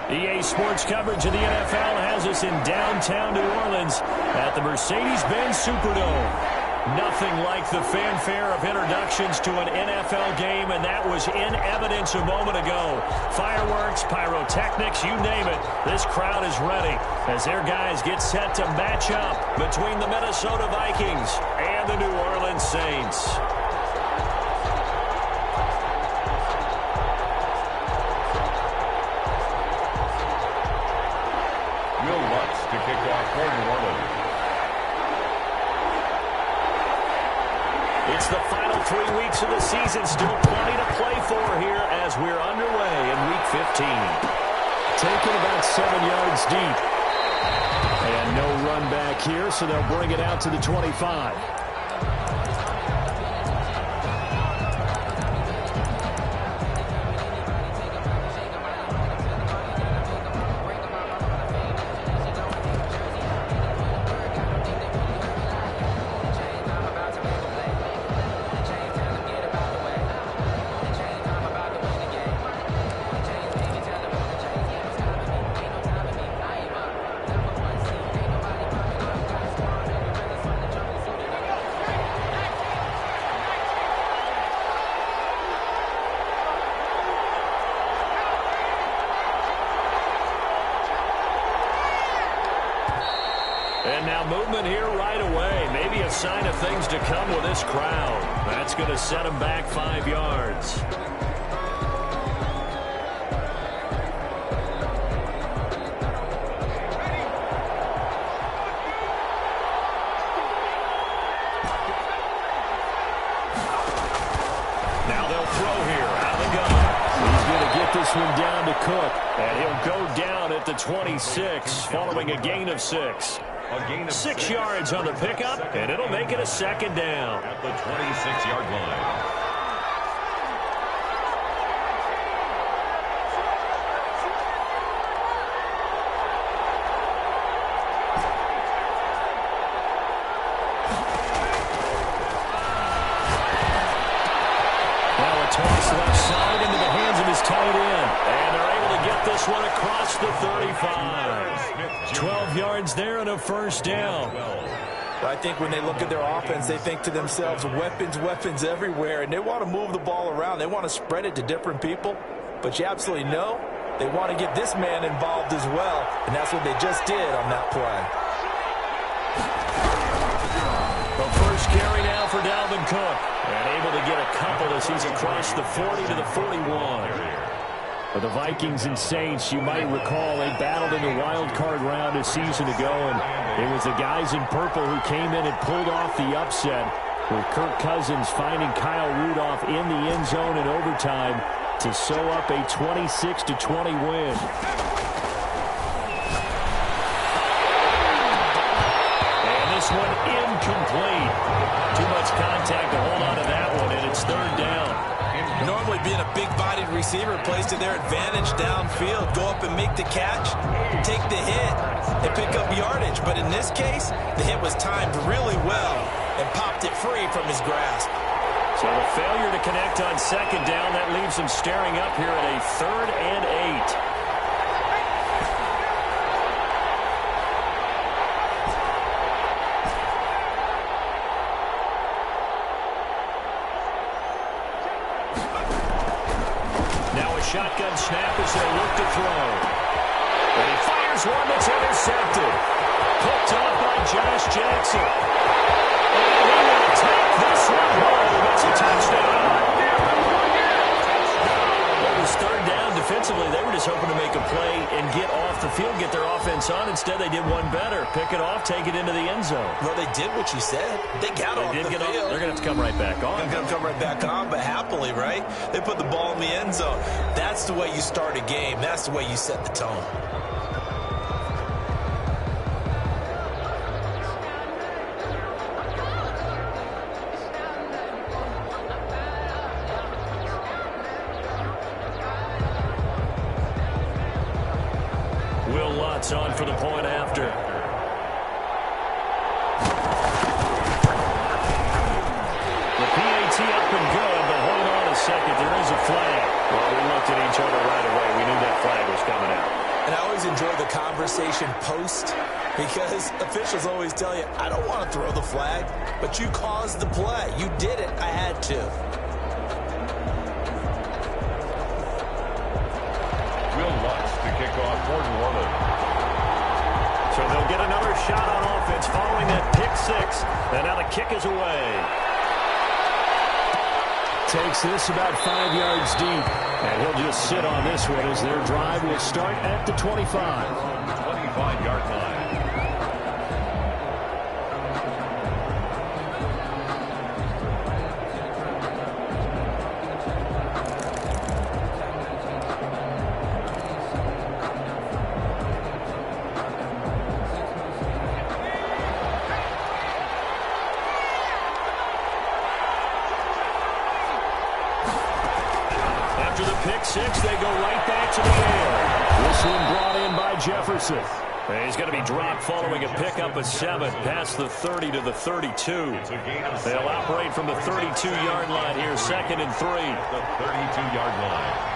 EA Sports coverage of the NFL has us in downtown New Orleans at the Mercedes-Benz Superdome. Nothing like the fanfare of introductions to an NFL game, and that was in evidence a moment ago. Fireworks, pyrotechnics, you name it. This crowd is ready as their guys get set to match up between the Minnesota Vikings and the New Orleans Saints. To kick off for New Orleans. It's the final 3 weeks of the season. Still plenty to play for here as we're underway in Week 15. Taken about 7 yards deep. And no run back here, so they'll bring it out to the 25. And now movement here right away. Maybe a sign of things to come with this crowd. That's going to set them back 5 yards. Now they'll throw here out of the gun. He's going to get this one down to Cook. And he'll go down at the 26 following a gain of 6. 6 yards on the pickup, and it'll make it a second down. At the 26-yard line. Now a toss left side into the hands of his tight end. And they're able to get this one across the 35. 12 yards there and a first down. I think when they look at their offense, they think to themselves, weapons everywhere, and they want to move the ball around. They want to spread it to different people, but you absolutely know they want to get this man involved as well, and that's what they just did on that play. The first carry now for Dalvin Cook, and able to get a couple as he's across the 40 to the 41. For the Vikings and Saints, you might recall they battled in the wild card round a season ago, and it was the guys in purple who came in and pulled off the upset, with Kirk Cousins finding Kyle Rudolph in the end zone in overtime to sew up a 26-20 win. And this one incomplete. Too much contact to hold on to that one, and it's third down. Normally being a big-bodied receiver plays to their advantage downfield. Go up and make the catch, take the hit, and pick up yardage. But in this case, the hit was timed really well and popped it free from his grasp. So the failure to connect on second down, that leaves him staring up here at a 3rd and 8. Shotgun snap as they look to throw. And he fires one that's intercepted. Picked off by Josh Jackson. And he will take this one home. It's a touchdown. It was third down defensively. They were just hoping to make a play and get off the field, get their offense on. Instead, they did one better. Pick it off, take it into the end zone. Well, they did what you said. They got off the field. They're going to have to come right back on. They're going to come right back on, but happily, right? They put the ball in the end zone. That's the way you start a game. That's the way you set the tone. Will Lutz on for the point after. The PAT up and good, but hold on a second. There is a flag. Well, we looked at each other right away. We knew that flag was coming out. And I always enjoy the conversation post because officials always tell you, I don't want to throw the flag, but you caused the play. You did it. I had to. Will Lutz to kick off 4th and 1. So they'll get another shot on offense following that pick six. And now the kick is away. Takes this about 5 yards deep. And he'll just sit on this one as their drive will start at the 25. 25-yard line. Pick six, they go right back to the air. This one brought in by Jefferson. And he's going to be dropped following a pickup of 7 past the 30 to the 32. They'll operate from the 32-yard line here, 2nd and 3. The 32-yard line.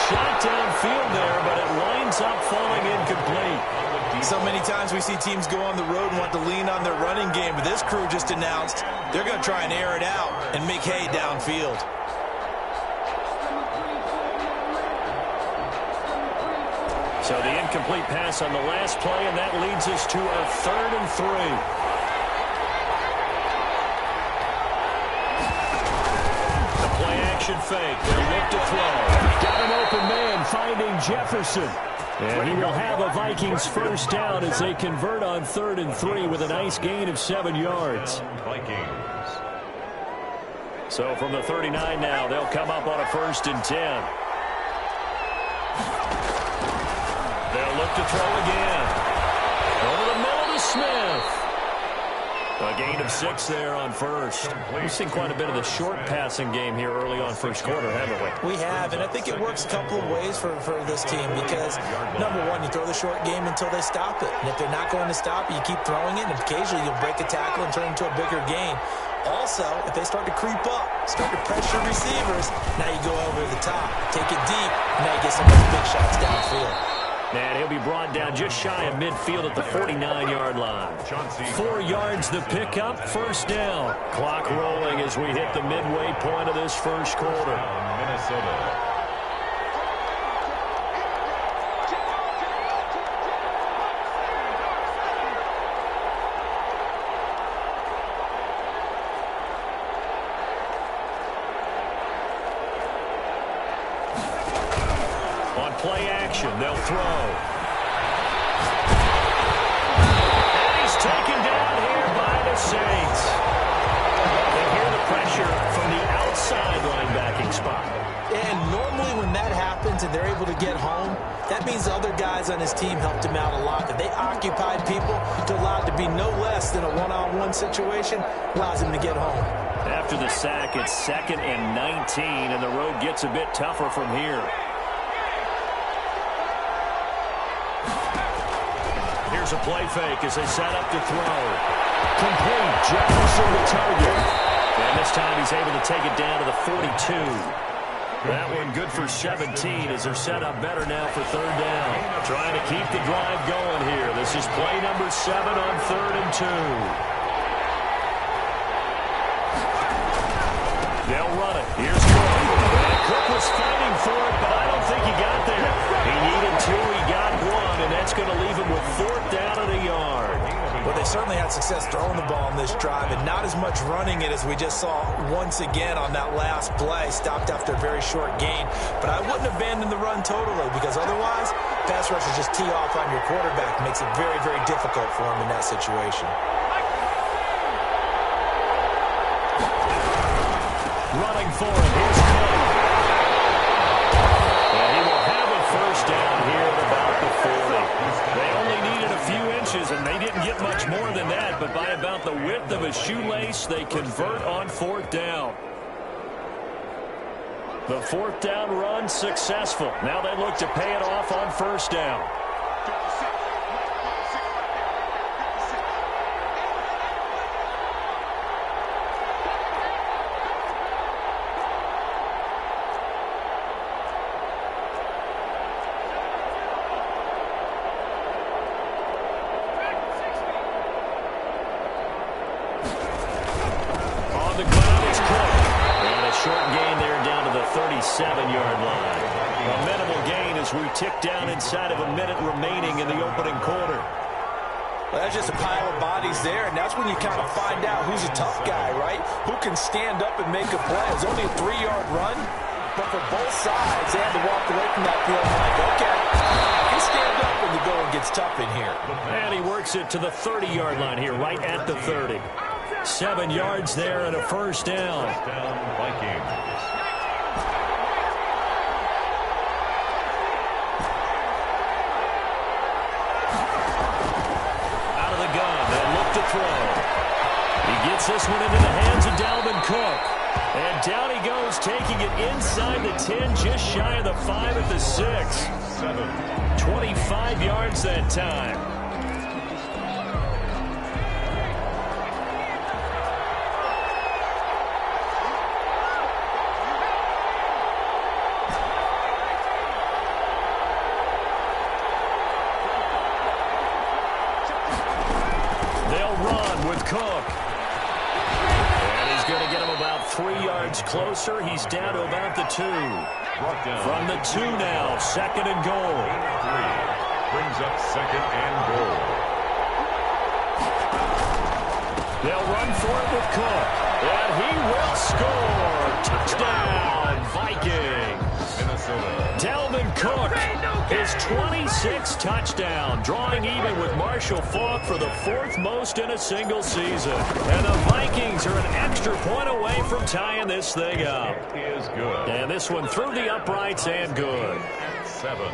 Shot downfield there, but it winds up falling incomplete. So many times we see teams go on the road and want to lean on their running game, but this crew just announced they're going to try and air it out and make hay downfield. So the incomplete pass on the last play, and that leads us to a 3rd and 3. Action fake. They'll look to throw. Got an open man finding Jefferson. And he will have a Vikings first down as they convert on 3rd and 3 with a nice gain of 7 yards. Vikings. So from the 39 now, they'll come up on a 1st and 10. They'll look to throw again. Over the middle to Smith. A gain of 6 there on first. We've seen quite a bit of the short passing game here early on first quarter, haven't we? We have, and I think it works a couple of ways for this team because, number one, you throw the short game until they stop it. And if they're not going to stop it, you keep throwing it, and occasionally you'll break a tackle and turn it into a bigger gain. Also, if they start to creep up, start to pressure receivers, now you go over the top, take it deep, and now you get some of those big shots downfield. And he'll be brought down just shy of midfield at the 49-yard line. 4 yards the pickup, first down. Clock rolling as we hit the midway point of this first quarter. Minnesota. Play action, they'll throw. And he's taken down here by the Saints. They hear the pressure from the outside linebacking spot. And normally when that happens and they're able to get home, that means the other guys on his team helped him out a lot. That they occupied people to allow it to be no less than a one-on-one situation, allows him to get home. After the sack, it's 2nd and 19, and the road gets a bit tougher from here. Here's a play fake as they set up to throw. Complete. Jefferson the target. And this time he's able to take it down to the 42. That one good for 17 as they're set up better now for 3rd down. Trying to keep the drive going here. This is play number 7 on 3rd and 2. They'll run it. Here's Cook. And Cook was fighting for it, but I don't think he got there. He needed 2. He got 1, and that's going to leave him with 4th down and a yard. Well, they certainly had success throwing the ball in this drive and not as much running it as we just saw once again on that last play. Stopped after a very short gain. But I wouldn't abandon the run totally because otherwise, pass rushers just tee off on your quarterback. Makes it very, very difficult for him in that situation. Running for it. Here's Cook. And he will have a first down here at about the 40. They only needed a few inches, and they didn't get much more than that. But by about the width of a shoelace, they convert on 4th down. The 4th down run successful. Now they look to pay it off on 1st down. On the ground, it's Cook. And a short gain there down to the 37-yard line. A minimal gain as we tick down inside of a minute remaining in the opening quarter. Well, that's just a pile of bodies there, and that's when you kind of find out who's a tough guy, right? Who can stand up and make a play. It's only a 3-yard run, but for both sides, they had to walk away from that field like, okay, you stand up when the going gets tough in here. And he works it to the 30-yard line here, right at the 30. 7 yards there and a first down. Touchdown, Vikings. He gets this one into the hands of Dalvin Cook. And down he goes, taking it inside the 10, just shy of the 5 at the 6. 25 yards that time. Cook. And he's going to get him about 3 yards closer. He's down to about the 2. From the 2 now, 2nd and goal. 3 brings up 2nd and goal. They'll run for it with Cook. And he will score. Touchdown, Vikings. Minnesota. Dalvin Cook, his 26th touchdown, drawing even with Marshall Faulk for the 4th most in a single season. And the Vikings are an extra point away from tying this thing up. It is good. And this one through the uprights and good. 7.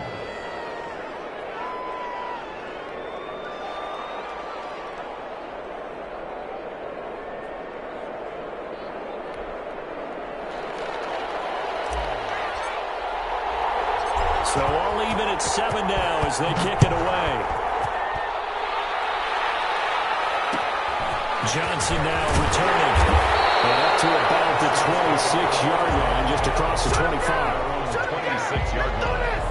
So all even at 7 now as they kick it away. Johnson now returning. And up to about the 26-yard line, just across the 25. 26-yard line.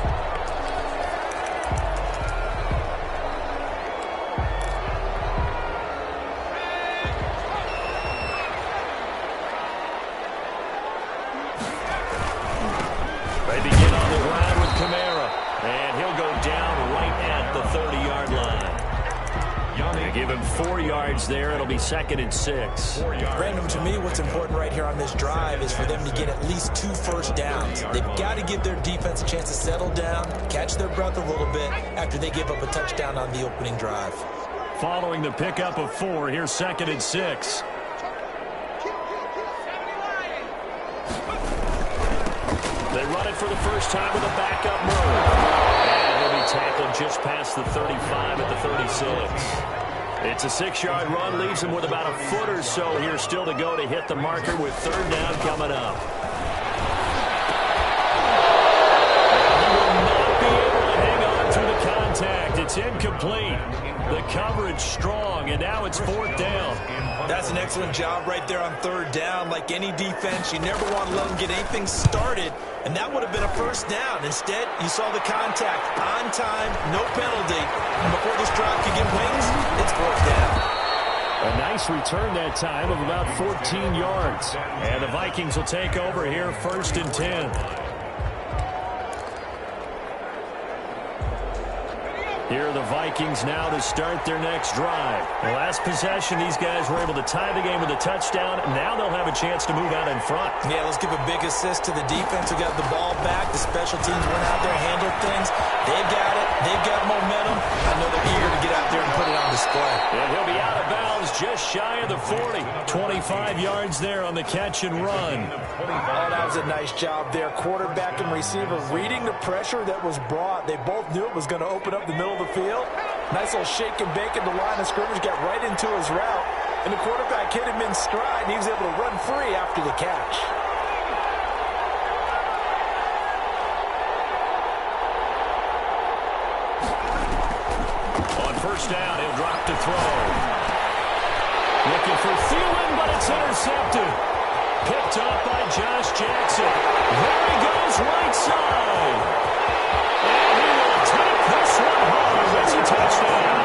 They begin on the ground with Kamara, and he'll go down right at the 30-yard line. They give him 4 yards there. It'll be 2nd and 6. Random, to me, what's important right here on this drive is for them to get at least 2 first downs. They've got to give their defense a chance to settle down, catch their breath a little bit after they give up a touchdown on the opening drive. Following the pickup of 4, here's 2nd and 6. They run it for the first time with a backup move. And he'll be tackled just past the 35 at the 36. It's a 6-yard run, leaves him with about a foot or so here still to go to hit the marker with 3rd down coming up. And he will not be able to hang on through the contact. It's incomplete. The coverage strong, and now it's 4th down. That's an excellent job right there on 3rd down. Like any defense, you never want to let them get anything started, and that would have been a first down. Instead, you saw the contact on time, no penalty. And before this drive could get wings, it's 4th down. A nice return that time of about 14 yards. And the Vikings will take over here 1st and 10. Here are the Vikings now to start their next drive. The last possession, these guys were able to tie the game with a touchdown. Now they'll have a chance to move out in front. Yeah, let's give a big assist to the defense who got the ball back. The special teams went out there, handled things. They've got it. They've got momentum. I know they're eager to get out there and put it on display. And he'll be out of bounds just shy of the 40. 25 yards there on the catch and run. Oh, that was a nice job there. Quarterback and receiver reading the pressure that was brought. They both knew it was going to open up the middle of the field. Nice little shake and bake at the line of scrimmage, got right into his route. And the quarterback hit him in stride, and he was able to run free after the catch. On 1st down, he'll drop to throw. Looking for Thielen, but it's intercepted. Picked up by Josh Jackson. There he goes, right side. And he will take this one home. It's a touchdown.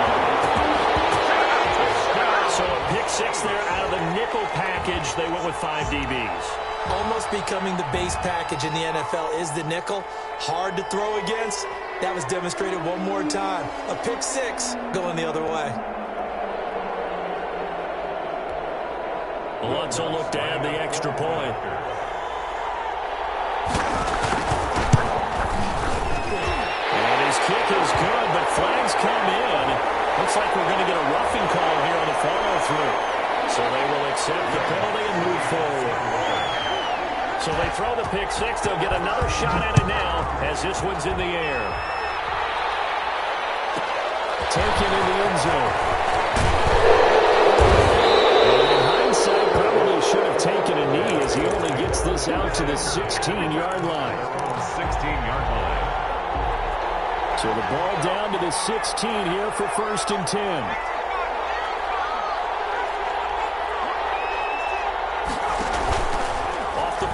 So a pick six there out of the nickel package. They went with 5 DBs. Almost becoming the base package in the NFL is the nickel. Hard to throw against. That was demonstrated one more time. A pick six going the other way. Lutz will look to add the extra point. And his kick is good, but flags come in. Looks like we're going to get a roughing call here on the follow-through. So they will accept the penalty and move forward. So they throw the pick six. They'll get another shot at it now as this one's in the air. Taken in the end zone. And in hindsight, probably should have taken a knee as he only gets this out to the 16-yard line. 16-yard line. So the ball down to the 16 here for 1st and 10.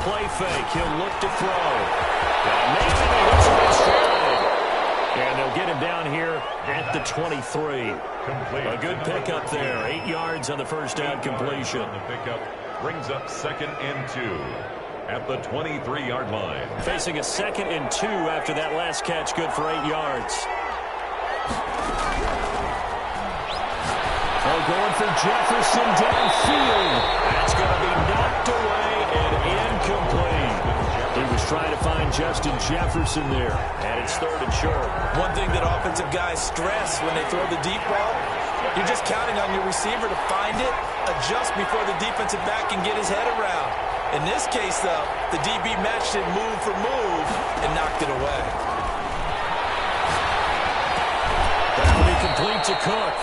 Play fake. He'll look to throw. And maybe he hits him in stride. And they'll get him down here at the 23. A good pickup there. 8 yards on the first down completion. The pickup brings up 2nd and 2 at the 23-yard line. Facing a 2nd and 2 after that last catch. Good for 8 yards. Oh, going for Jefferson downfield. That's going to be knocked away and incomplete. He was trying to find Justin Jefferson there, and it's 3rd and short. One thing that offensive guys stress when they throw the deep ball, you're just counting on your receiver to find it, adjust before the defensive back can get his head around. In this case, though, the DB matched it move for move and knocked it away. That'll be complete to Cook.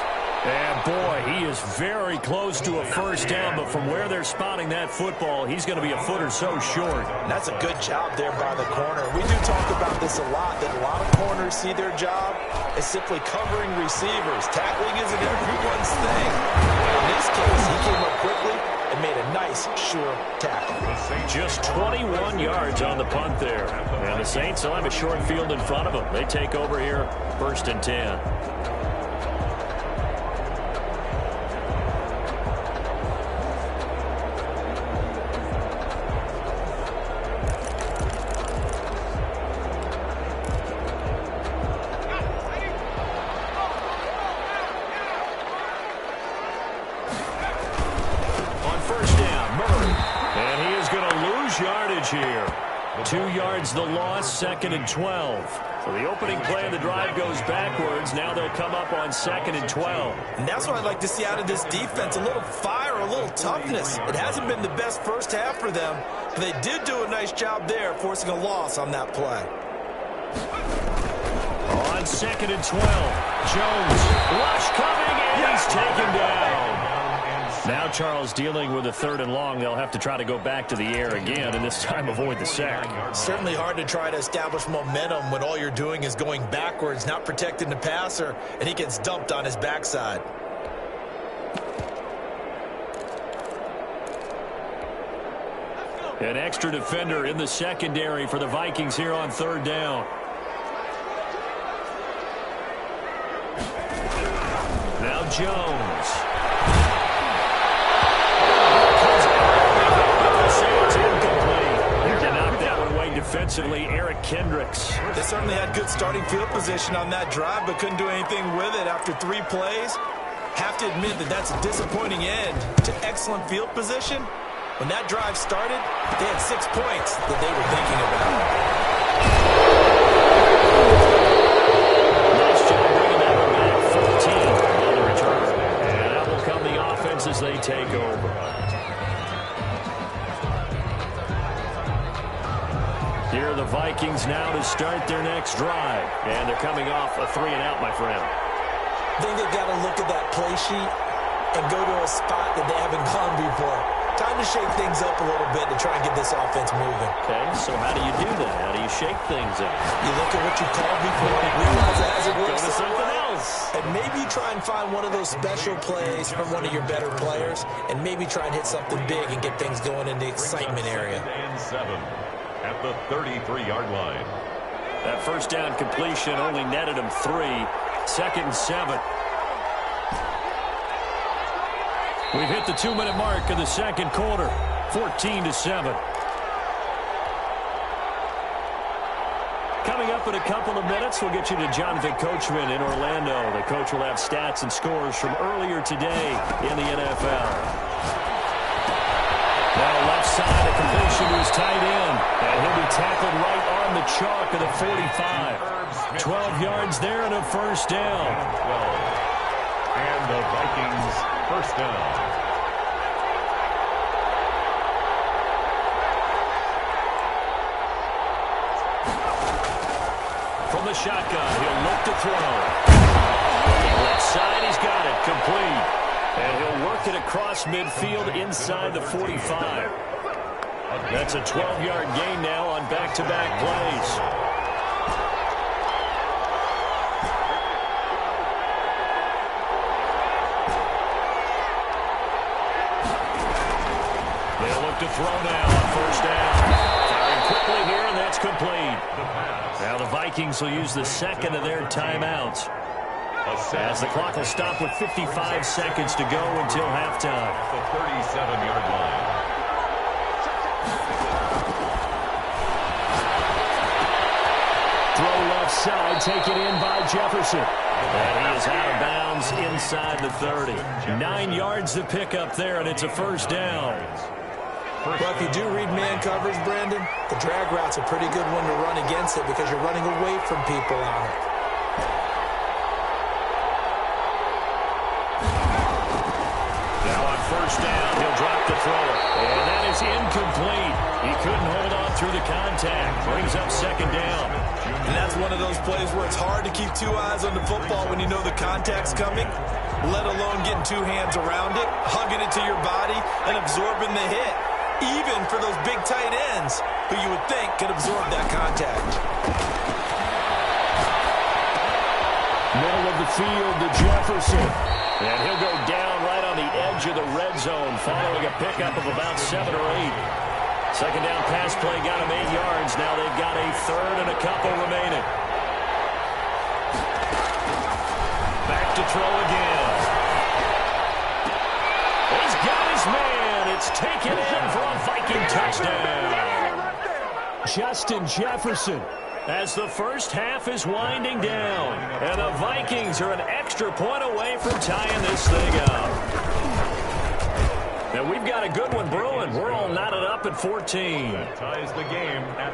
And, boy, he is very close to a first down, but from where they're spotting that football, he's going to be a foot or so short. And that's a good job there by the corner. We do talk about this a lot, that a lot of corners see their job as simply covering receivers. Tackling isn't everyone's thing. In this case, he came up quickly and made a nice, sure tackle. Just 21 yards on the punt there. And the Saints will have a short field in front of them. They take over here, 1st and 10. Here. 2 yards the loss, 2nd and 12. So the opening play of the drive goes backwards. Now they'll come up on 2nd and 12. And that's what I'd like to see out of this defense. A little fire, a little toughness. It hasn't been the best first half for them, but they did do a nice job there, forcing a loss on that play. On 2nd and 12, Jones, rush coming, and he's taken down. Now Charles dealing with a 3rd and long. They'll have to try to go back to the air again, and this time avoid the sack. Certainly hard to try to establish momentum when all you're doing is going backwards, not protecting the passer, and he gets dumped on his backside. An extra defender in the secondary for the Vikings here on 3rd down. Now Jones. Defensively, Eric Kendricks. They certainly had good starting field position on that drive, but couldn't do anything with it after 3 plays. Have to admit that that's a disappointing end to excellent field position. When that drive started, they had 6 points that they were thinking about. Nice job bringing that one back, 14 on the return. And out will come the offense as they take over. Here are the Vikings now to start their next drive. And they're coming off a 3-and-out, my friend. I think they've got to look at that play sheet and go to a spot that they haven't gone before. Time to shake things up a little bit to try and get this offense moving. Okay, so how do you do that? How do you shake things up? You look at what you called before and realize it hasn't worked. Go to something else. And maybe try and find one of those special plays from one of your better players, and maybe try and hit something big and get things going in the excitement area. And 7 at the 33-yard line. That first down completion only netted him 3. 2nd and 7. We've hit the 2-minute mark of the second quarter, 14-7. Coming up in a couple of minutes, we'll get you to Jonathan Coachman in Orlando. The coach will have stats and scores from earlier today in the NFL. Now left side, a completion to his tight end. And he'll be tackled right on the chalk of the 45. 12 yards there and a first down. 12. And the Vikings first down. From the shotgun, he'll look to throw. Left side, he's got it, complete. And he'll work it across midfield inside the 45. That's a 12-yard gain now on back-to-back plays. They'll look to throw now on first down. Firing quickly here, and that's complete. Now the Vikings will use the second of their timeouts, as the clock will stop with 55 seconds to go until halftime. The 37-yard line. Throw left side, taken in by Jefferson. And he is out of bounds inside the 30. 9 yards to pick up there, and it's a first down. Well, if you do read man coverage, Brandon, the drag route's a pretty good one to run against it because you're running away from people on it. Now on first down, he'll drop the throw. And that is incomplete. He couldn't hold on through the contact. Brings up second down. And that's one of those plays where it's hard to keep two eyes on the football when you know the contact's coming, let alone getting two hands around it, hugging it to your body, and absorbing the hit. Even for those big tight ends who you would think could absorb that contact. Middle of the field to Jefferson. And he'll go down right on the edge of the red zone following a pickup of about 7 or 8. Second down pass play got him 8 yards. Now they've got a third and a couple remaining. Back to throw again. He's got his man. It's taken in for a Viking touchdown. Justin Jefferson, as the first half is winding down. And the Vikings are an extra point away from tying this thing up. And we've got a good one brewing. We're all knotted up at 14. That ties the game at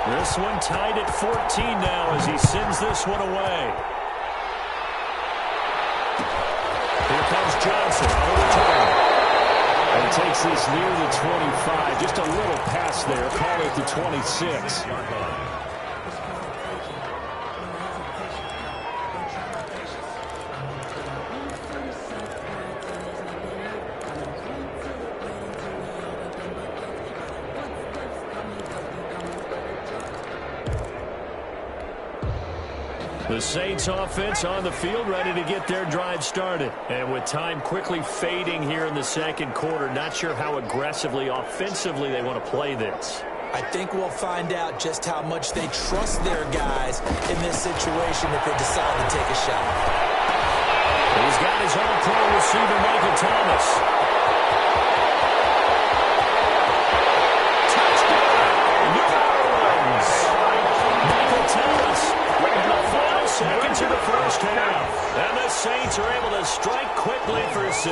14. This one tied at 14 now as he sends this one away. Here comes Johnson on the return. And takes this near the 25. Just a little pass there. Call it the 26. The Saints offense on the field, ready to get their drive started. And with time quickly fading here in the second quarter, not sure how aggressively, offensively they want to play this. I think we'll find out just how much they trust their guys in this situation if they decide to take a shot. He's got his all-pro receiver, Michael Thomas. Michael Thomas in the final seconds of the first half. And the Saints are able to strike quickly for 6.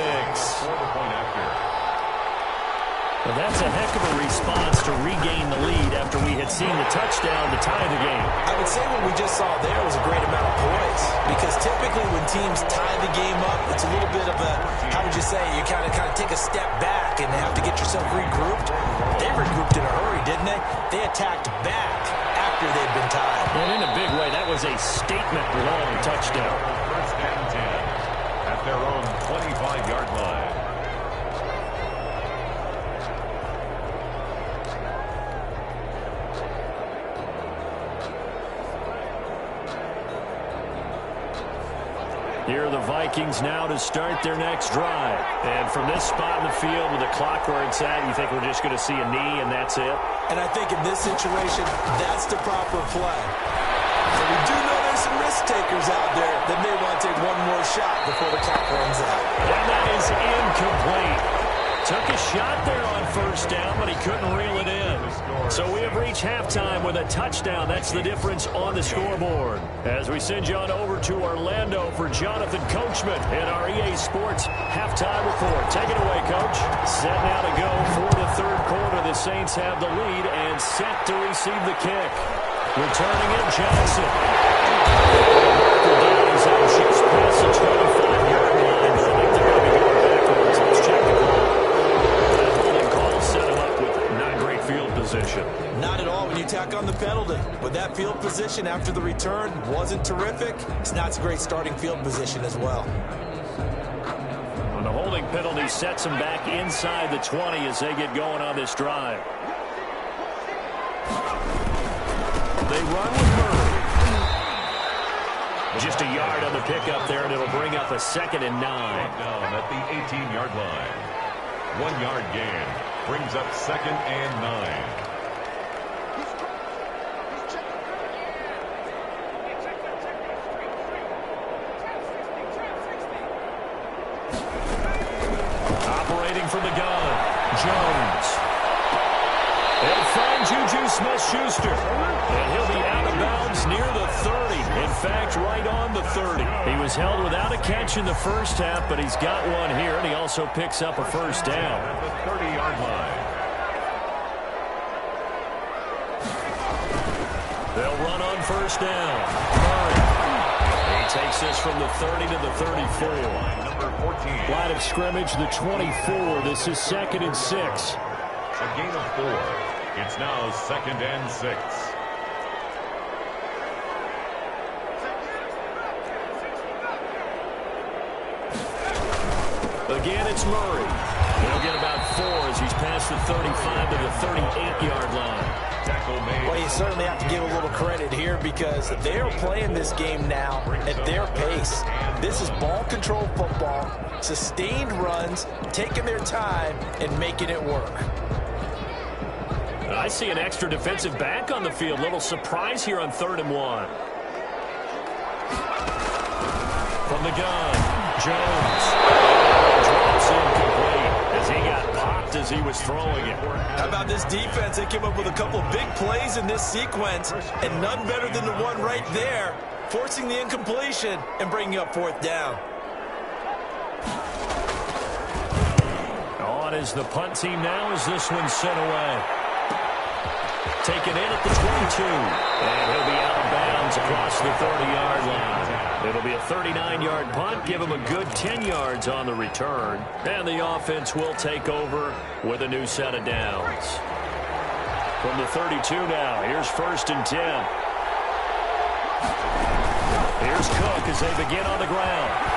Well, that's a heck of a response to regain the lead after we had seen the touchdown to tie the game. I would say what we just saw there was a great amount of poise, because typically when teams tie the game up, it's a little bit of a, how would you say, you kind of take a step back and have to get yourself regrouped. They regrouped in a hurry, didn't they? They attacked back after they'd been tied. And in a big way, that was a statement long touchdown. First and 10 at their own 25-yard line. Here are the Vikings now to start their next drive. And from this spot in the field with the clock where it's at, you think we're just going to see a knee and that's it? And I think in this situation, that's the proper play. But we do know there's some risk takers out there that may want to take one more before the clock runs out. And that is incomplete. Took a shot there on first down, but he couldn't reel it in. So we have reached halftime with a touchdown. That's the difference on the scoreboard. As we send you on over to Orlando for Jonathan Coachman in our EA Sports halftime report. Take it away, Coach. Set now to go for the third quarter. The Saints have the lead and set to receive the kick. Returning it, Johnson. Is out just past the 25-yard line. I think they're going to be going backwards. Let's check the clock. That holding call set him up with not great field position. Not at all when you tack on the penalty. But that field position after the return wasn't terrific. It's not a great starting field position as well. And the holding penalty sets them back inside the 20 as they get going on this drive. They run with Murray. Just a yard on the pickup there, and it'll bring up a 2nd and 9. Down at the 18-yard line. 1 yard gain brings up 2nd and 9. Operating from the gun, Jones. They'll find Juju Smith-Schuster, and he'll be out of bounds near the 30. In fact, right on the 30. He was held without a catch in the first half, but he's got one here, and he also picks up a first down. At the 30-yard line. They'll run on first down. Murray. He takes this from the 30 to the 34. Number 14. Line of scrimmage, the 24. This is 2nd and 6. A gain of 4. It's now 2nd and 6. Again, it's Murray. He'll get about 4 as he's past the 35 to the 38-yard line. Tackle made. Well, you certainly have to give a little credit here because they're playing this game now at their pace. This is ball control football, sustained runs, taking their time, and making it work. I see an extra defensive back on the field. Little surprise here on 3rd and 1. From the gun, Jones. Drops incomplete as he got popped as he was throwing it. How about this defense? They came up with a couple of big plays in this sequence, and none better than the one right there, forcing the incompletion and bringing up 4th down. On is the punt team now as this one's sent away. Taken in at the 22. And he'll be out of bounds across the 30-yard line. It'll be a 39-yard punt. Give him a good 10 yards on the return. And the offense will take over with a new set of downs. From the 32 now, here's 1st and 10. Here's Cook as they begin on the ground.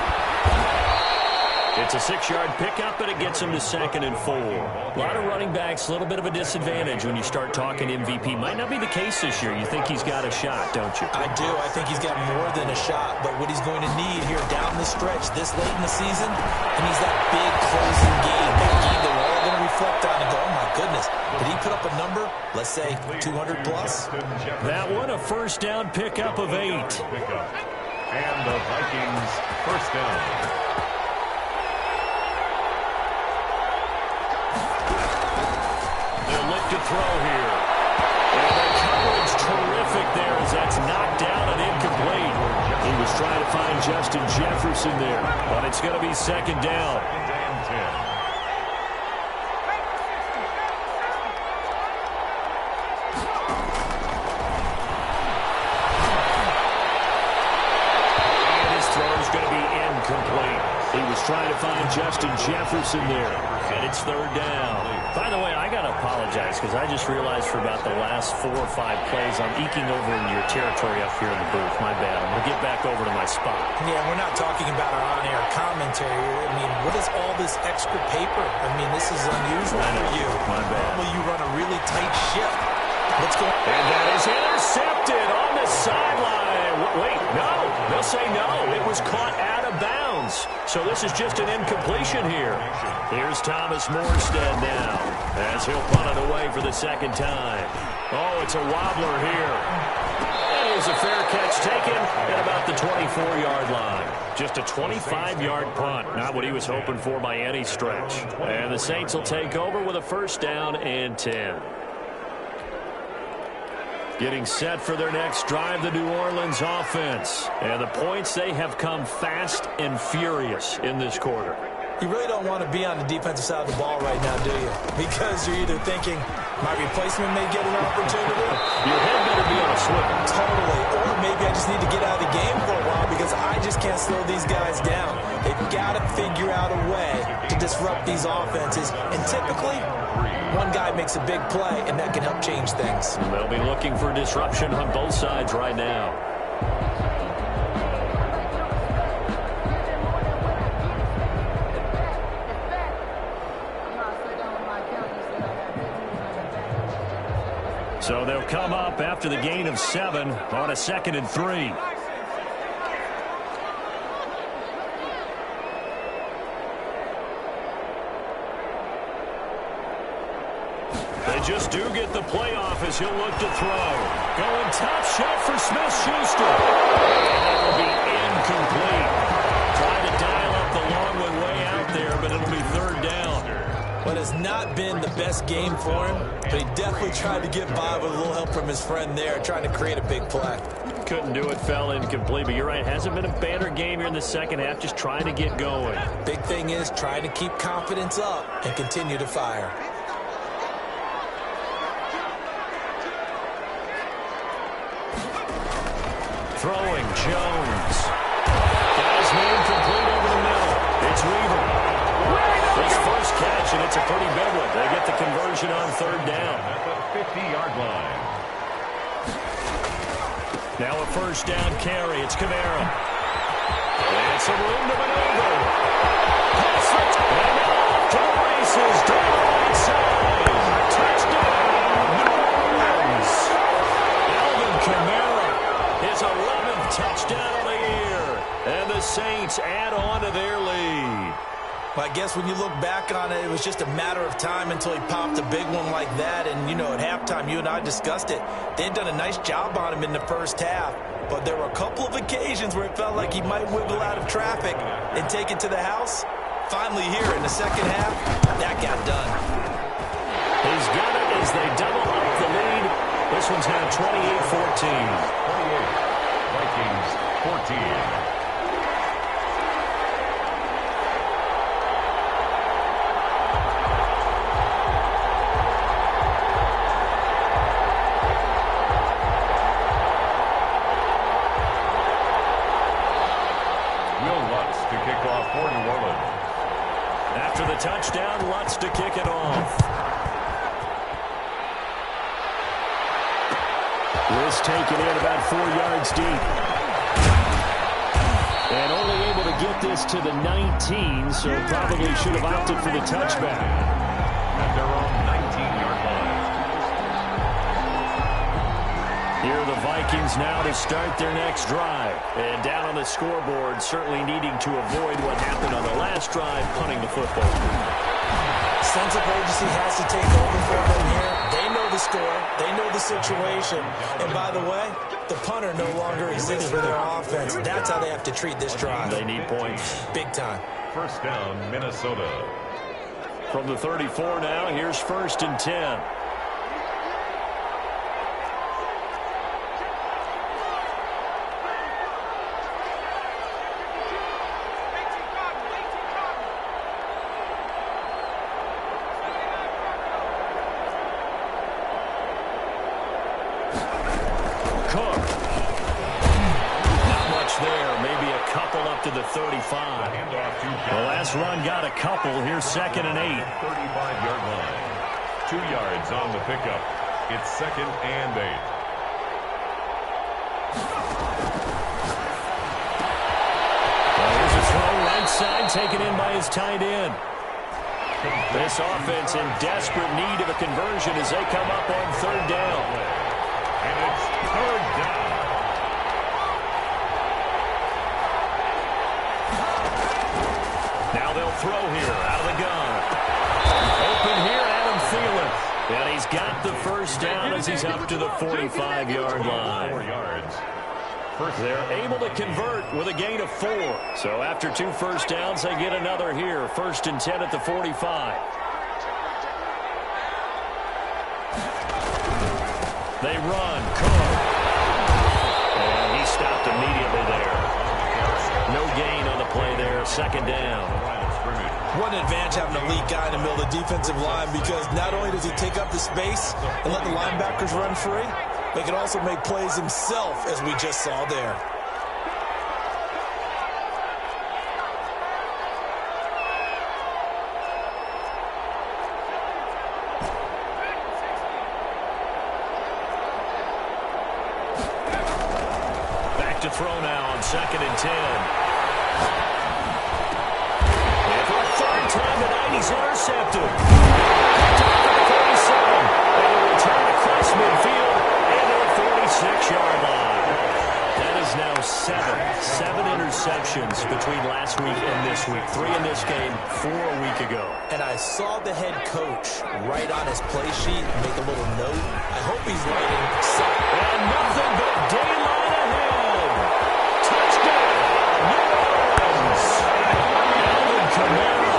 It's a 6-yard pickup, but it gets him to 2nd and 4. A lot of running backs, a little bit of a disadvantage when you start talking MVP. Might not be the case this year. You think he's got a shot, don't you? I do. I think he's got more than a shot, but what he's going to need here down the stretch this late in the season, he needs that big closing game, that game that we're all going to reflect on and go, oh my goodness, did he put up a number, let's say 200 plus? That one, a first down pickup of 8. And the Vikings first down. To throw here. And the coverage terrific there as that's knocked down and incomplete. He was trying to find Justin Jefferson there, but it's going to be 2nd down. And his throw is going to be incomplete. He was trying to find Justin Jefferson there, and it's 3rd down. By the way, I got to apologize because I just realized for about the last 4 or 5 plays, I'm eking over in your territory up here in the booth. My bad. I'm going to get back over to my spot. Yeah, we're not talking about our on-air commentary. I mean, what is all this extra paper? I mean, this is unusual for you. My bad. Normally you run a really tight ship. Let's go. And that is intercepted on the sideline. Wait, no. They'll say no. It was caught out of bounds. So this is just an incompletion here. Here's Thomas Morstead now as he'll punt it away for the 2nd time. Oh, it's a wobbler here. And is a fair catch taken at about the 24-yard line. Just a 25-yard punt. Not what he was hoping for by any stretch. And the Saints will take over with a first down and 10. Getting set for their next drive, the New Orleans offense. And the points, they have come fast and furious in this quarter. You really don't want to be on the defensive side of the ball right now, do you? Because you're either thinking, my replacement may get an opportunity. Your head better be on a swivel. Totally. Or maybe I just need to get out of the game for a while because I just can't slow these guys down. They've got to figure out a way to disrupt these offenses. And typically, one guy makes a big play, and that can help change things. They'll be looking for disruption on both sides right now. So they'll come up after the gain of 7 on a 2nd and 3. They just do get the playoff as he'll look to throw. Going top shelf for Smith-Schuster. That will be incomplete. Trying to dial up the long one way out there, but it'll be 3rd down. What has not been the best game for him, but he definitely tried to get by with a little help from his friend there, trying to create a big play. Couldn't do it, fell incomplete, but you're right. Hasn't been a banner game here in the second half, just trying to get going. Big thing is trying to keep confidence up and continue to fire. Throwing, Jones. Guys made complete over the middle. It's Weaver. His first catch, and it's a pretty big one. They get the conversion on 3rd down. At the 50-yard line. Now a first down carry. It's Kamara. And some room to maneuver. Pass it. And off to the races. Down the right side. Touchdown, New Orleans. Alvin Kamara, his 11th touchdown of the year. And the Saints add on to their lead. I guess when you look back on it, it was just a matter of time until he popped a big one like that. And, you know, at halftime, you and I discussed it. They'd done a nice job on him in the first half. But there were a couple of occasions where it felt like he might wiggle out of traffic and take it to the house. Finally here in the second half, that got done. He's got it as they double up the lead. This one's now 28-14. 28. Vikings 14. Touchdown, Lutz to kick it off. List taken in about 4 yards deep. And only able to get this to the 19, so probably should have opted for the touchback. At their own 19-yard line. Here are the Vikings now to start their next drive. And down on the scoreboard, certainly needing to avoid what happened on the last drive, punting the football. Sense of urgency has to take over for them here. They know the score. They know the situation. And by the way, the punter no longer exists for their offense. That's how they have to treat this drive. They need points. Big time. First down, Minnesota. From the 34 now, here's 1st and 10. To the 35. The last run got a couple. Here's 2nd and 8. 35-yard line. 2 yards on the pickup. It's 2nd and 8. Well, here's a throw right side taken in by his tight end. This offense in desperate need of a conversion as they come up on 3rd down. And it's 3rd down. Now they'll throw here out of the gun. Open here, Adam Thielen. And he's got the first down as he's up to the 45-yard line. 4 yards. They're able to convert with a gain of 4. So after 2 first downs, they get another here. 1st and 10 at the 45. They run. Cook. And he stopped immediately there. No gain on the play there. 2nd down. What an advantage having a elite guy in the middle of the defensive line, because not only does he take up the space and let the linebackers run free, but he can also make plays himself, as we just saw there. Back to throw now on 2nd and 10. Time tonight, he's intercepted. Picked up at the 37. And a return across midfield and a 46-yard line. That is now 7 interceptions between last week and this week. 3 in this game, 4 a week ago. And I saw the head coach write on his play sheet, make a little note. I hope he's writing something. And nothing but daylight ahead. Touchdown, New Orleans. Alvin Kamara.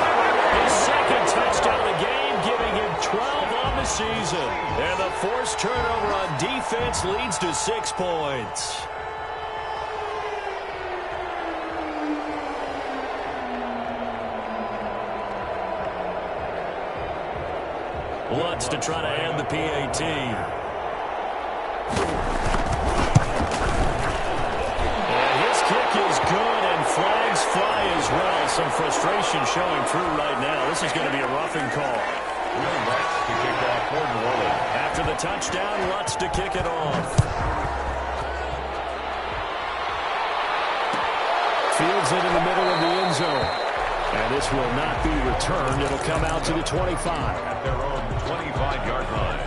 Second touchdown of the game, giving him 12 on the season. And the forced turnover on defense leads to 6 points. Lutz to try to end the PAT. And his kick is good, and flags fly as well. Some frustration showing through right now. This is going to be a roughing call. Lutz to kick off for New Orleans. After the touchdown, Lutz to kick it off. Fields it in the middle of the end zone. And this will not be returned. It'll come out to the 25. At their own 25-yard line.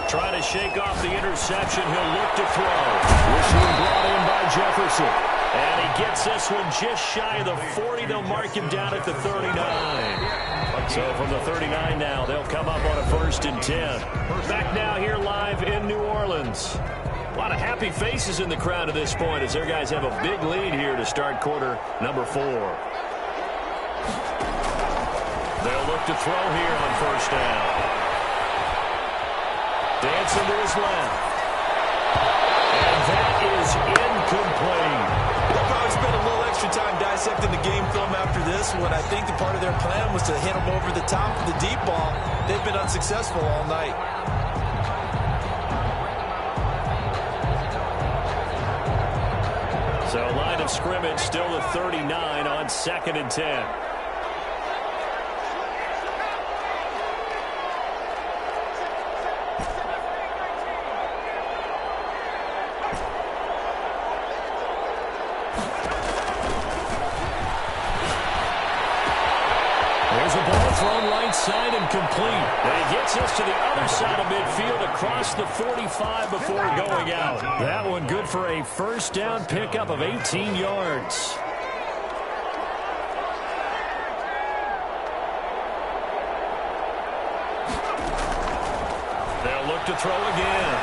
Trying to shake off the interception. He'll look to throw. Whistling brought in by Jefferson. And he gets this one just shy of the 40. They'll mark him down at the 39. So from the 39 now, they'll come up on a 1st and 10. Back now here live in New Orleans. A lot of happy faces in the crowd at this point as their guys have a big lead here to start quarter number 4. They'll look to throw here on 1st down. Dancing to his left. And that is incomplete. They'll probably spend a little extra time dissecting the game film after this one. I think the part of their plan was to hit them over the top of the deep ball. They've been unsuccessful all night. So line of scrimmage still the 39 on 2nd and 10. There's a ball thrown right side and complete. And he gets us to the other side of midfield across the 45 before going out. That one good for a 1st down pickup of 18 yards. They'll look to throw again.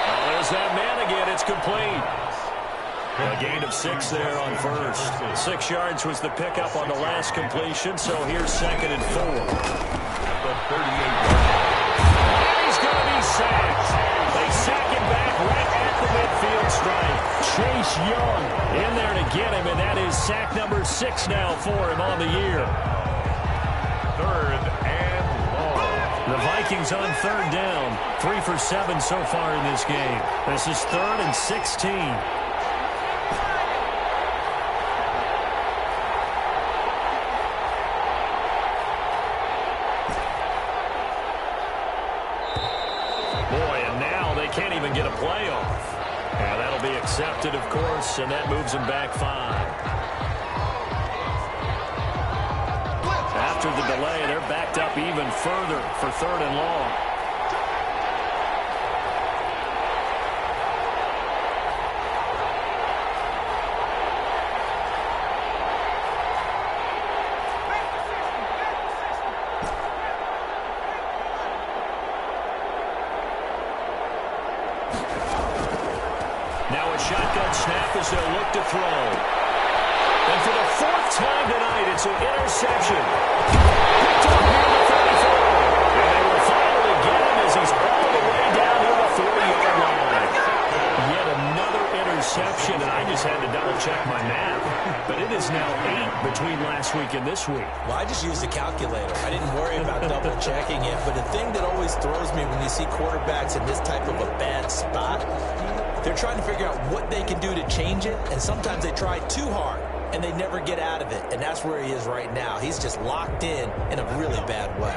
Oh, there's that man again. It's complete. A gain of 6 there on 1st. 6 yards was the pickup on the last completion, so here's 2nd and 4. The 38-yard And he's going to be sacked. They sack him back right at the midfield stripe. Chase Young in there to get him, and that is sack number 6 now for him on the year. 3rd and long. The Vikings on 3rd down. 3 for 7 so far in this game. This is 3rd and 16. Can't even get a playoff. And that'll be accepted, of course, and that moves him back 5. after the delay. They're backed up even further for 3rd and long. Now a shotgun snap as they'll look to throw. And for the 4th time tonight, it's an interception. Picked up near the 34. And they will finally get him as he's all the way down to the 40-yard line. Yet another interception, and I just had to double-check my math. But it is now 8 between last week and this week. Well, I just used a calculator. I didn't worry about double-checking it. But the thing that always throws me when you see quarterbacks in this type of a bad spot, they're trying to figure out what they can do to change it, and sometimes they try too hard, and they never get out of it, and that's where he is right now. He's just locked in a really bad way.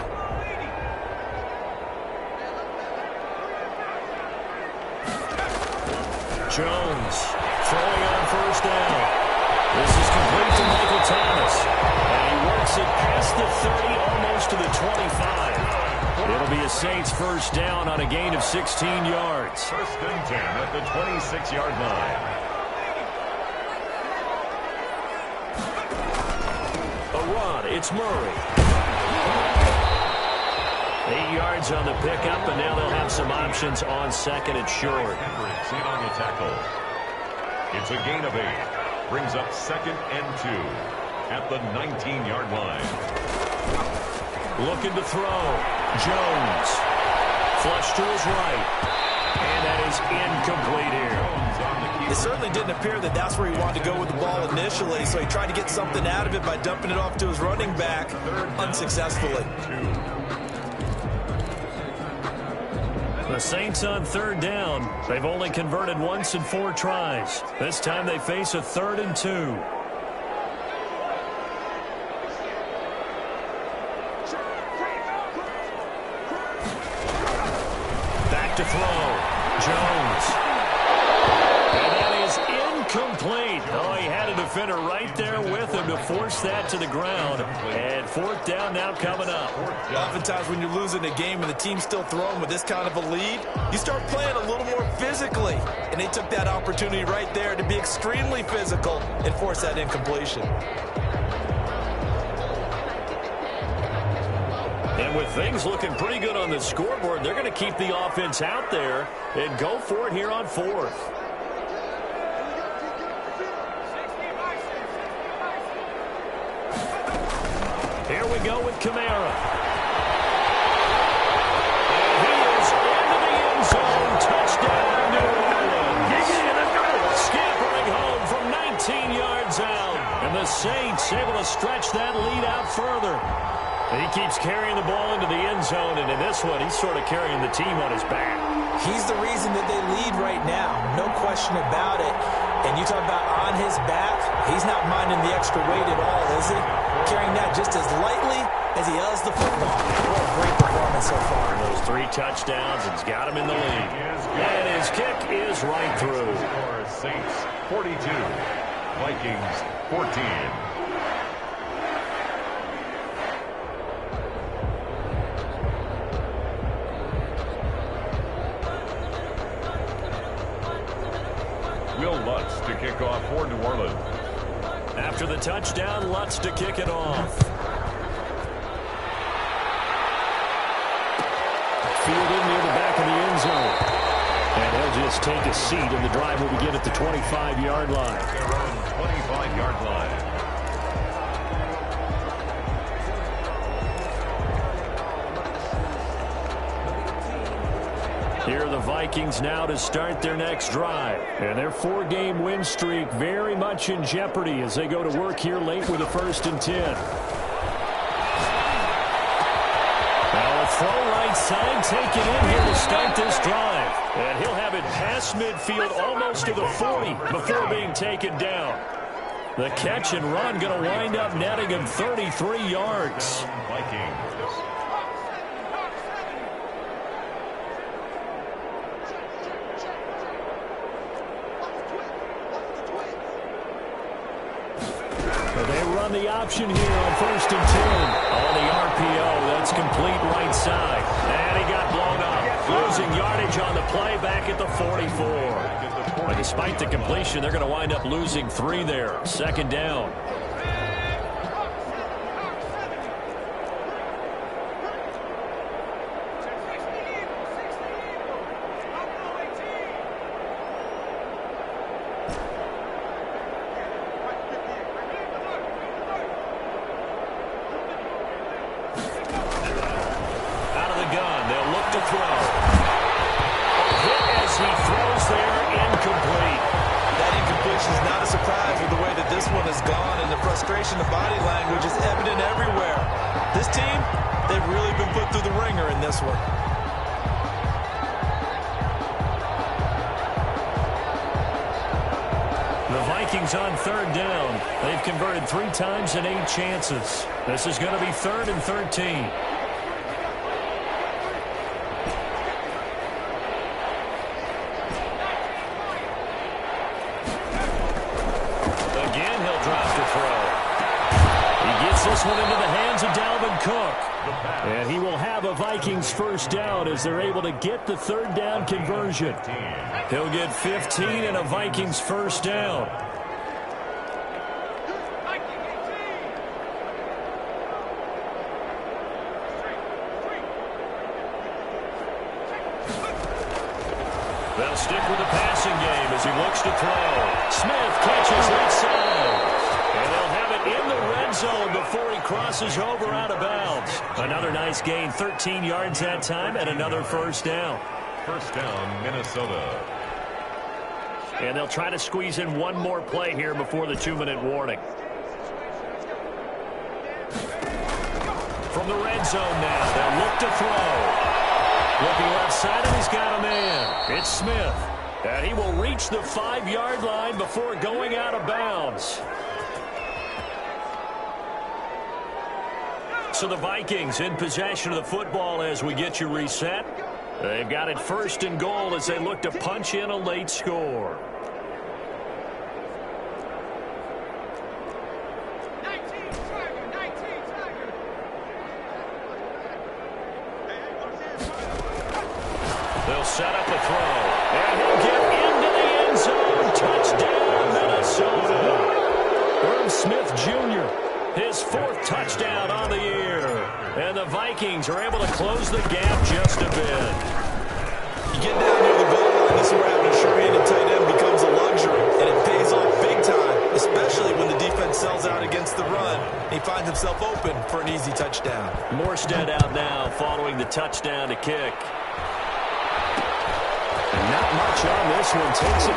Jones throwing on 1st down. This is complete to Michael Thomas, and he works it past the 30, almost to the 25. It'll be a Saints 1st down on a gain of 16 yards. 1st and 10 at the 26-yard line. A run, it's Murray. 8 yards on the pickup, and now they'll have some options on 2nd and short. Hendricks in on the tackle. It's a gain of 8. Brings up 2nd and 2 at the 19-yard line. Looking to throw. Jones. Flush to his right. And that is incomplete here. It certainly didn't appear that that's where he wanted to go with the ball initially, so he tried to get something out of it by dumping it off to his running back unsuccessfully. The Saints on 3rd down. They've only converted once in 4 tries. This time they face a 3rd and 2. To throw. Jones. And that is incomplete. Oh, he had a defender right there with him to force that to the ground. And 4th down now coming up. Oftentimes when you're losing a game and the team's still throwing with this kind of a lead, you start playing a little more physically. And they took that opportunity right there to be extremely physical and force that incompletion. And with things looking pretty good on the scoreboard, they're going to keep the offense out there and go for it here on 4th. Here we go with Kamara. And he is into the end zone. Touchdown, New Orleans. Scampering home from 19 yards out. And the Saints able to stretch that lead out further. And he keeps carrying the ball into the end zone, and in this one, he's sort of carrying the team on his back. He's the reason that they lead right now, no question about it. And you talk about on his back, he's not minding the extra weight at all, is he? Carrying that just as lightly as he does the football. What a great performance so far. Those 3 touchdowns, it's got him in the lead. And his kick is right through. Saints 42, Vikings 14. Will Lutz to kick off for New Orleans. After the touchdown, Lutz to kick it off. Fielded near the back of the end zone. And he'll just take a seat, and the drive will begin at the 25-yard line. 25-yard line. Here are the Vikings now to start their next drive. And their 4-game win streak very much in jeopardy as they go to work here late with a 1st and 10. Now a throw right side taken in here to start this drive. And he'll have it past midfield almost to the 40 before being taken down. The catch and run going to wind up netting him 33 yards. Vikings. They run the option here on 1st and 10. On the RPO, that's complete right side. And he got blown up. Losing yardage on the play back at the 44. But despite the completion, they're going to wind up losing 3 there. 2nd down. On 3rd down. They've converted 3 times in 8 chances. This is going to be 3rd and 13. Again, he'll drop to throw. He gets this one into the hands of Dalvin Cook. And he will have a Vikings 1st down as they're able to get the 3rd down conversion. He'll get 15 and a Vikings 1st down. They'll stick with the passing game as he looks to throw. Smith catches right side. And they'll have it in the red zone before he crosses over out of bounds. Another nice gain, 13 yards that time, and another 1st down. 1st down, Minnesota. And they'll try to squeeze in one more play here before the 2-minute warning. From the red zone now, they'll look to throw. Looking left side, and he's got a man. It's Smith. And he will reach the 5-yard line before going out of bounds. So the Vikings in possession of the football as we get you reset. They've got it 1st and goal as they look to punch in a late score. They'll set up a throw. And he'll get into the end zone. Touchdown, Minnesota. Irv Smith Jr., his 4th touchdown on the year. And the Vikings are able to close the gap just a bit. You get down near the goal line, this is where having a sure-handed tight end becomes a luxury. And it pays off big time, especially when the defense sells out against the run. He finds himself open for an easy touchdown. Morstead out now following the touchdown to kick. Not much on this one. Takes it.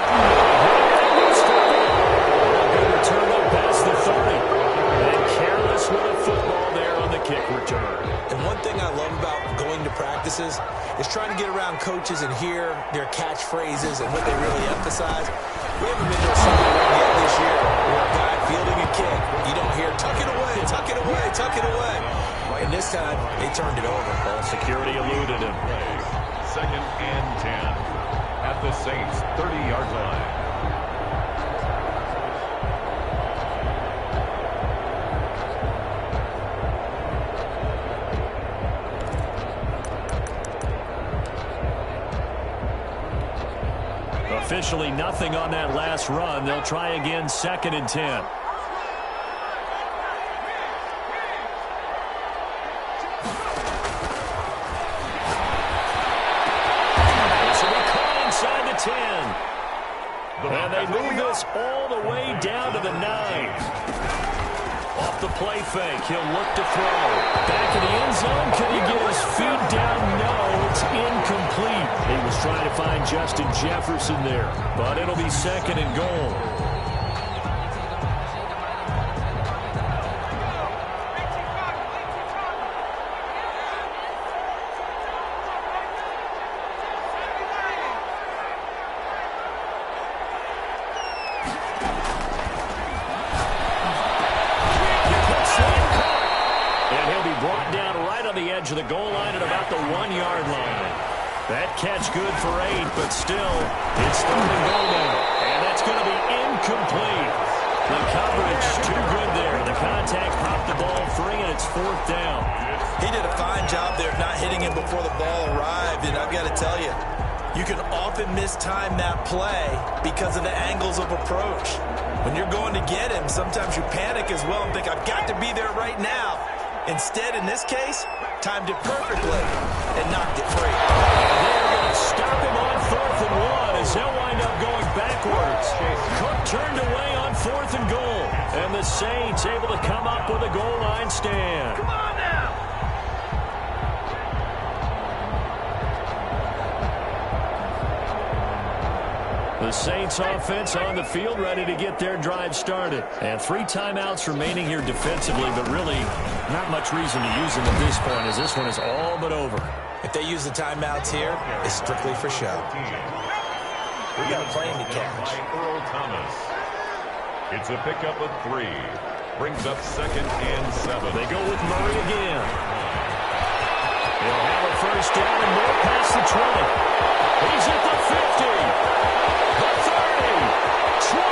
Good return up past the 30. And careless with a football there on the kick return. And one thing I love about going to practices is trying to get around coaches and hear their catchphrases and what they really emphasize. We haven't been to a Sunday ring yet this year where a guy fielding a kick, you don't hear, tuck it away, tuck it away, tuck it away. And this time, they turned it over. Ball security eluded him. 2nd and 10. At the Saints' 30-yard line. Officially nothing on that last run. They'll try again 2nd and 10. And they move this all the way down to the 9. Off the play fake, he'll look to throw. Back in the end zone, can he get his feet down? No, it's incomplete. He was trying to find Justin Jefferson there, but it'll be 2nd and goal. To the goal line at about the 1-yard line. That catch good for 8, but still, it's 3rd and goal now. And that's going to be incomplete. The coverage too good there. The contact popped the ball free, and it's 4th down. He did a fine job there of not hitting him before the ball arrived, and I've got to tell you, you can often mistime that play because of the angles of approach. When you're going to get him, sometimes you panic as well and think, I've got to be there right now. Instead, in this case, timed it perfectly and knocked it free. They're going to stop him on 4th and 1 as they'll wind up going backwards. Cook turned away on 4th and goal. And the Saints able to come up with a goal line stand. Come on now! The Saints offense on the field ready to get their drive started. And 3 timeouts remaining here defensively, but really not much reason to use them at this point as this one is all but over. If they use the timeouts here, it's strictly for show. We got a plane to catch. Earl Thomas. It's a pickup of 3. Brings up 2nd and 7. They go with Murray again. He'll have a first down and more past the 20. He's at the 50. The 30, 20,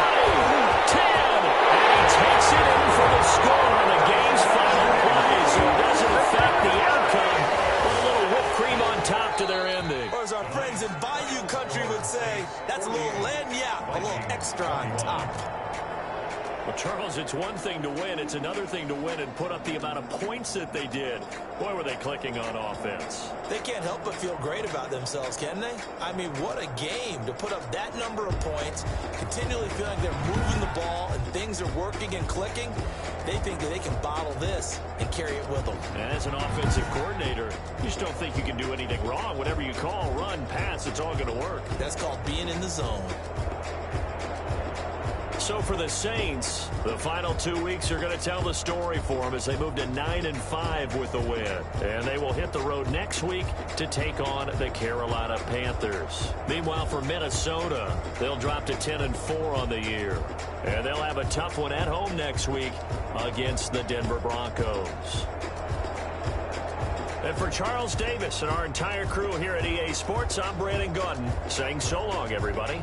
10, and he takes it in for the score on the game's final play, so it doesn't affect the outcome, but a little whipped cream on top to their ending. Or as our friends in Bayou Country would say, that's a little lagniappe, a little extra on top. Well, Charles, it's one thing to win. It's another thing to win and put up the amount of points that they did. Boy, were they clicking on offense. They can't help but feel great about themselves, can they? I mean, what a game to put up that number of points, continually feeling they're moving the ball and things are working and clicking. They think that they can bottle this and carry it with them. And as an offensive coordinator, you just don't think you can do anything wrong. Whatever you call, run, pass, it's all going to work. That's called being in the zone. So for the Saints, the final 2 weeks are going to tell the story for them as they move to 9-5 with the win. And they will hit the road next week to take on the Carolina Panthers. Meanwhile, for Minnesota, they'll drop to 10-4 on the year. And they'll have a tough one at home next week against the Denver Broncos. And for Charles Davis and our entire crew here at EA Sports, I'm Brandon Gaudin saying so long, everybody.